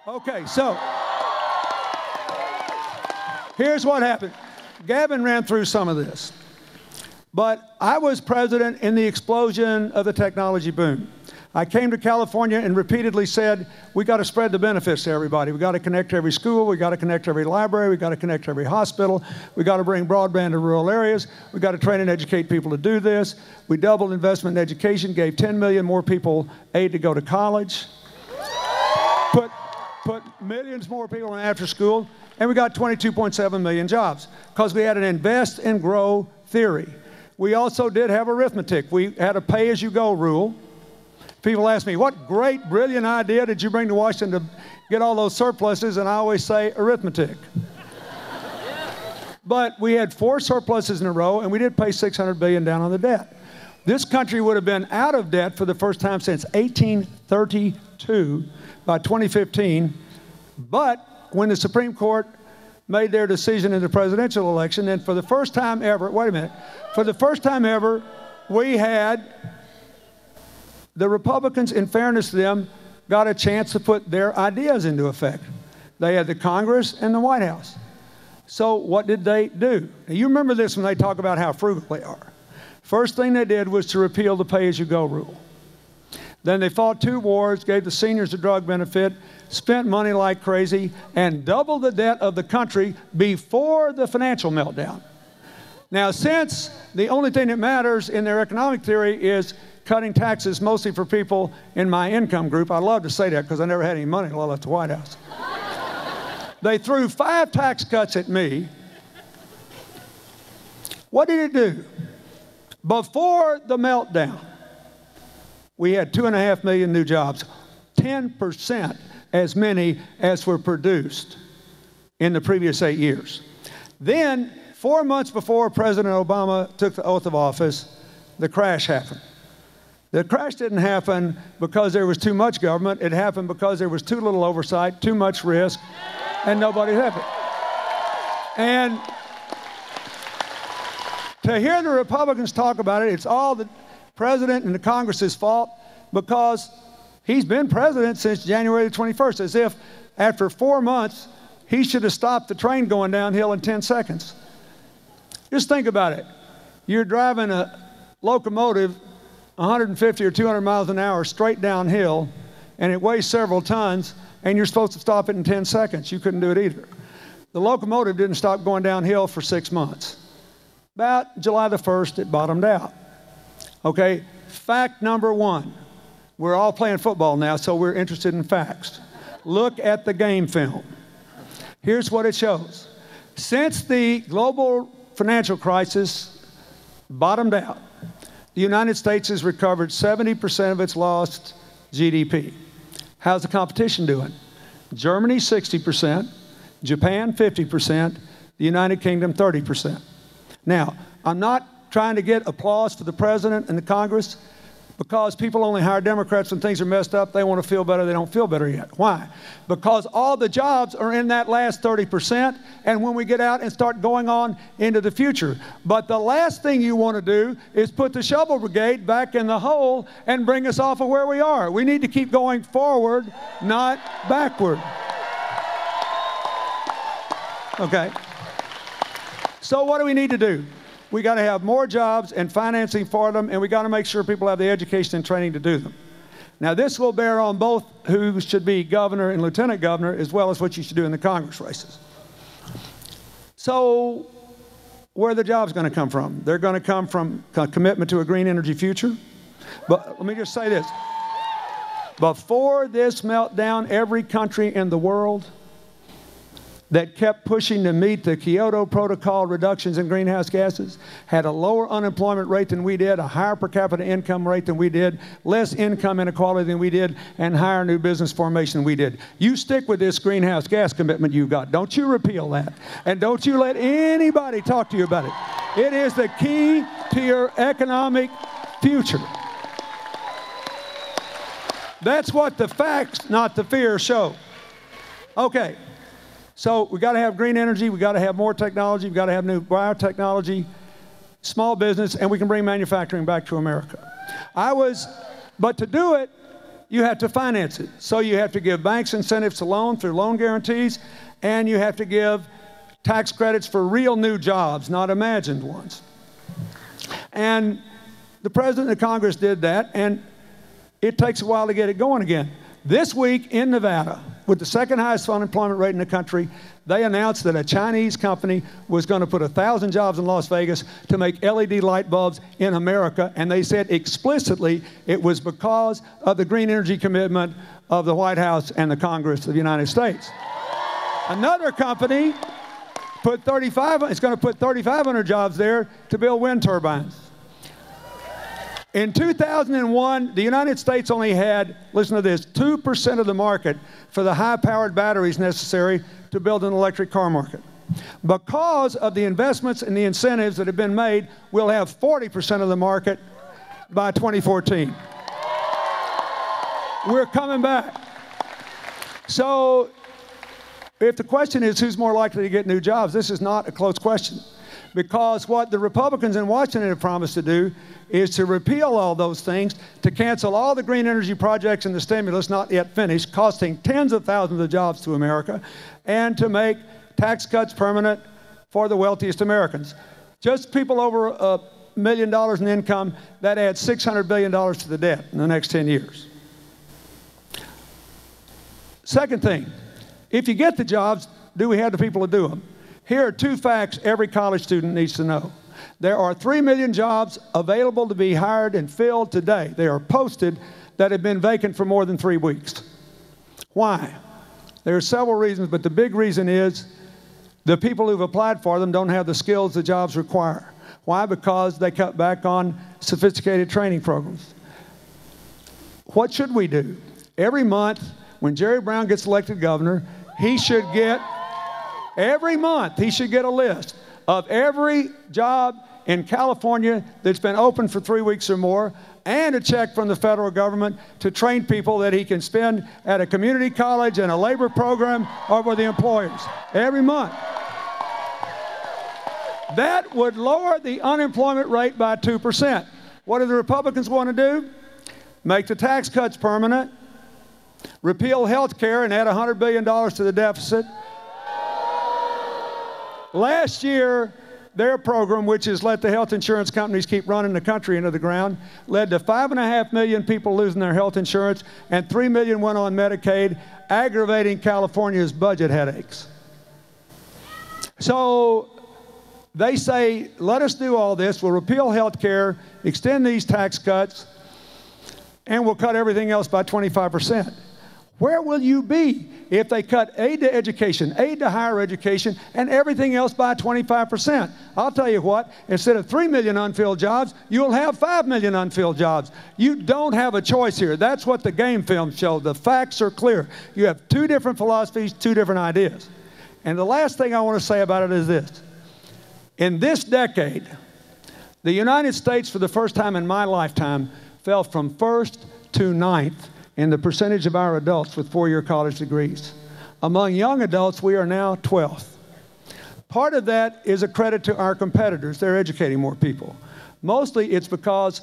Okay, so here's what happened. Gavin ran through some of this. But I was president in the explosion of the technology boom. I came to California and repeatedly said, we got to spread the benefits to everybody. We got to connect to every school. We got to connect to every library. We got to connect to every hospital. We got to bring broadband to rural areas. We got to train and educate people to do this. We doubled investment in education, gave 10 million more people aid to go to college, put millions more people in after school, and we got 22.7 million jobs because we had an invest and grow theory. We also did have arithmetic. We had a pay-as-you-go rule. People ask me, what great, brilliant idea did you bring to Washington to get all those surpluses? And I always say arithmetic. But we had 4 surpluses in a row, and we did pay $600 billion down on the debt. This country would have been out of debt for the first time since 1832 by 2015. But when the Supreme Court made their decision in the presidential election, and for the first time ever, wait a minute, for the first time ever, we had the Republicans, in fairness to them, got a chance to put their ideas into effect. They had the Congress and the White House. So what did they do? Now, you remember this when they talk about how frugal they are. First thing they did was to repeal the pay-as-you-go rule. Then they fought 2 wars, gave the seniors a drug benefit, spent money like crazy, and doubled the debt of the country before the financial meltdown. Now, since the only thing that matters in their economic theory is cutting taxes mostly for people in my income group, I love to say that because I never had any money while I left the White House. They threw 5 tax cuts at me. What did it do? Before the meltdown, we had 2.5 million new jobs, 10% as many as were produced in the previous 8 years. Then, 4 months before President Obama took the oath of office, the crash happened. The crash didn't happen because there was too much government. It happened because there was too little oversight, too much risk, and nobody happened. And to hear the Republicans talk about it, it's all the president and the Congress's fault because he's been president since January the 21st, as if after 4 months, he should have stopped the train going downhill in 10 seconds. Just think about it. You're driving a locomotive 150 or 200 miles an hour straight downhill, and it weighs several tons, and you're supposed to stop it in 10 seconds. You couldn't do it either. The locomotive didn't stop going downhill for 6 months. About July the 1st, it bottomed out. Okay, fact number 1. We're all playing football now, so we're interested in facts. Look at the game film. Here's what it shows. Since the global financial crisis bottomed out, the United States has recovered 70% of its lost GDP. How's the competition doing? Germany, 60%, Japan, 50%, the United Kingdom, 30%. Now, I'm not trying to get applause for the president and the Congress because people only hire Democrats when things are messed up. They want to feel better. They don't feel better yet. Why? Because all the jobs are in that last 30%, and when we get out and start going on into the future. But the last thing you want to do is put the shovel brigade back in the hole and bring us off of where we are. We need to keep going forward, not backward. Okay. So what do we need to do? We got to have more jobs and financing for them, and we got to make sure people have the education and training to do them. Now, this will bear on both who should be governor and lieutenant governor, as well as what you should do in the Congress races. So, where are the jobs going to come from? They're going to come from a commitment to a green energy future. But let me just say this. Before this meltdown, every country in the world that kept pushing to meet the Kyoto Protocol reductions in greenhouse gases had a lower unemployment rate than we did, a higher per capita income rate than we did, less income inequality than we did, and higher new business formation than we did. You stick with this greenhouse gas commitment you've got. Don't you repeal that. And don't you let anybody talk to you about it. It is the key to your economic future. That's what the facts, not the fear, show. Okay. So we got to have green energy, we got to have more technology, we got to have new biotechnology, small business, and we can bring manufacturing back to America. But to do it, you have to finance it. So you have to give banks incentives to loan through loan guarantees, and you have to give tax credits for real new jobs, not imagined ones. And the President and Congress did that, and it takes a while to get it going again. This week in Nevada, with the second highest unemployment rate in the country, they announced that a Chinese company was going to put 1,000 jobs in Las Vegas to make LED light bulbs in America, and they said explicitly it was because of the green energy commitment of the White House and the Congress of the United States. Another company it's going to put 3,500 jobs there to build wind turbines. In 2001, the United States only had, listen to this, 2% of the market for the high-powered batteries necessary to build an electric car market. Because of the investments and the incentives that have been made, we'll have 40% of the market by 2014. We're coming back. So if the question is who's more likely to get new jobs, this is not a close question. Because what the Republicans in Washington have promised to do is to repeal all those things, to cancel all the green energy projects and the stimulus not yet finished, costing tens of thousands of jobs to America, and to make tax cuts permanent for the wealthiest Americans. Just people over $1 million in income, that adds $600 billion to the debt in the next 10 years. Second thing, if you get the jobs, do we have the people to do them? Here are two facts every college student needs to know. There are 3 million jobs available to be hired and filled today. They are posted that have been vacant for more than 3 weeks. Why? There are several reasons, but the big reason is the people who've applied for them don't have the skills the jobs require. Why? Because they cut back on sophisticated training programs. What should we do? Every month, when Jerry Brown gets elected governor, he should get, every month, he should get a list of every job in California that's been open for 3 weeks or more, and a check from the federal government to train people that he can spend at a community college and a labor program or with the employers every month. That would lower the unemployment rate by 2%. What do the Republicans want to do? Make the tax cuts permanent, repeal health care and add $100 billion to the deficit. Last year, their program, which has let the health insurance companies keep running the country into the ground, led to 5.5 million people losing their health insurance, and 3 million went on Medicaid, aggravating California's budget headaches. So they say, let us do all this. We'll repeal health care, extend these tax cuts, and we'll cut everything else by 25%. Where will you be if they cut aid to education, aid to higher education, and everything else by 25%? I'll tell you what, instead of 3 million unfilled jobs, you'll have 5 million unfilled jobs. You don't have a choice here. That's what the game film showed. The facts are clear. You have two different philosophies, two different ideas. And the last thing I want to say about it is this. In this decade, the United States, for the first time in my lifetime, fell from first to ninth in the percentage of our adults with four-year college degrees. Among young adults, we are now 12th. Part of that is a credit to our competitors. They're educating more people. Mostly it's because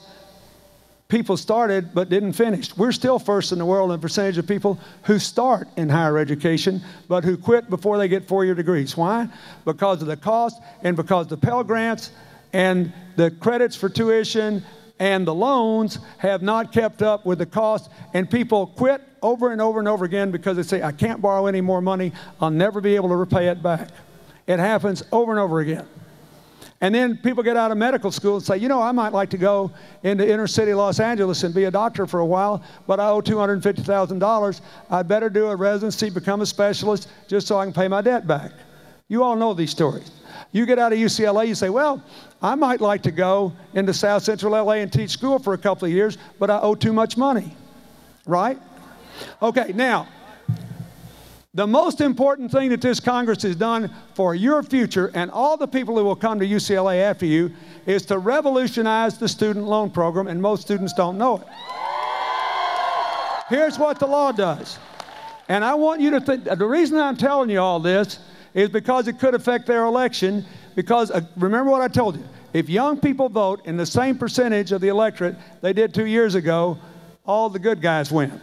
people started but didn't finish. We're still first in the world in the percentage of people who start in higher education but who quit before they get four-year degrees. Why? Because of the cost and because the Pell Grants and the credits for tuition and the loans have not kept up with the cost, and people quit over and over and over again because they say, I can't borrow any more money, I'll never be able to repay it back. It happens over and over again. And then people get out of medical school and say, you know, I might like to go into inner city Los Angeles and be a doctor for a while, but I owe $250,000. I'd better do a residency, become a specialist, just so I can pay my debt back. You all know these stories. You get out of UCLA, you say, well, I might like to go into South Central LA and teach school for a couple of years, but I owe too much money, right? Okay, now, the most important thing that this Congress has done for your future and all the people who will come to UCLA after you is to revolutionize the student loan program, and most students don't know it. Here's what the law does. And I want you to think, the reason I'm telling you all this is because it could affect their election, because remember what I told you. If young people vote in the same percentage of the electorate they did 2 years ago, all the good guys win.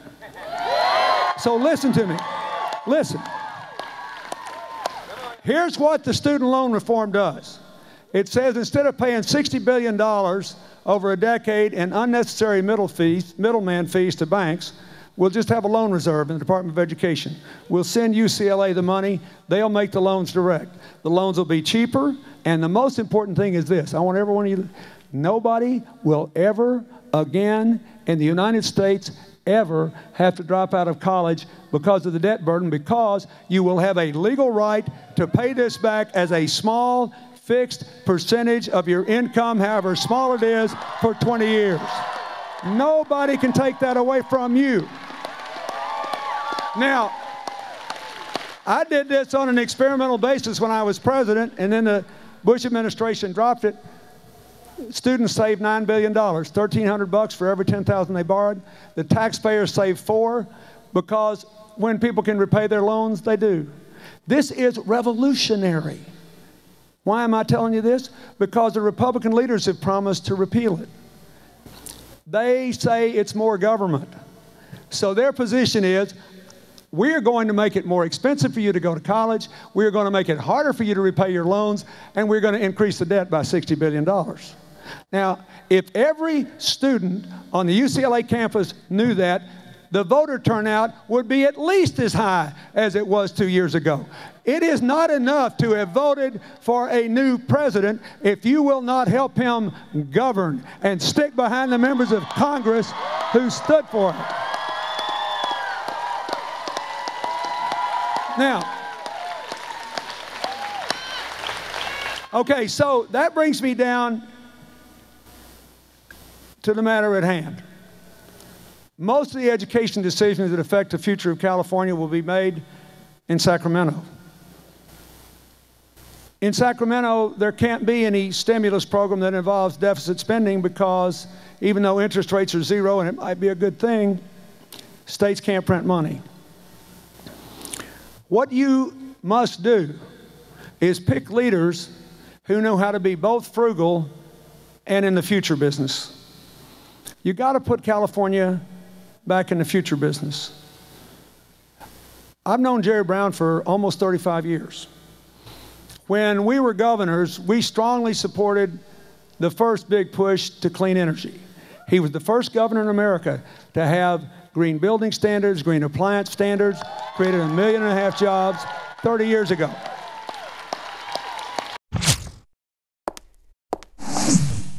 So listen to me. Listen. Here's what the student loan reform does. It says instead of paying $60 billion over a decade in unnecessary middleman fees to banks, we'll just have a loan reserve in the Department of Education. We'll send UCLA the money. They'll make the loans direct. The loans will be cheaper. And the most important thing is this. I want every one of you, nobody will ever again in the United States ever have to drop out of college because of the debt burden, because you will have a legal right to pay this back as a small fixed percentage of your income, however small it is, for 20 years. Nobody can take that away from you. Now, I did this on an experimental basis when I was president, and then the Bush administration dropped it. Students saved $9 billion, $1,300 for every $10,000 they borrowed. The taxpayers saved $4 because when people can repay their loans, they do. This is revolutionary. Why am I telling you this? Because the Republican leaders have promised to repeal it. They say it's more government. So their position is, we're going to make it more expensive for you to go to college, we're going to make it harder for you to repay your loans, and we're going to increase the debt by $60 billion. Now, if every student on the UCLA campus knew that, the voter turnout would be at least as high as it was 2 years ago. It is not enough to have voted for a new president if you will not help him govern and stick behind the members of Congress who stood for it. Now, okay, so that brings me down to the matter at hand. Most of the education decisions that affect the future of California will be made in Sacramento. In Sacramento, there can't be any stimulus program that involves deficit spending because even though interest rates are zero, and it might be a good thing, states can't print money. What you must do is pick leaders who know how to be both frugal and in the future business. You got to put California back in the future business. I've known Jerry Brown for almost 35 years. When we were governors, we strongly supported the first big push to clean energy. He was the first governor in America to have green building standards, green appliance standards, created 1.5 million jobs 30 years ago.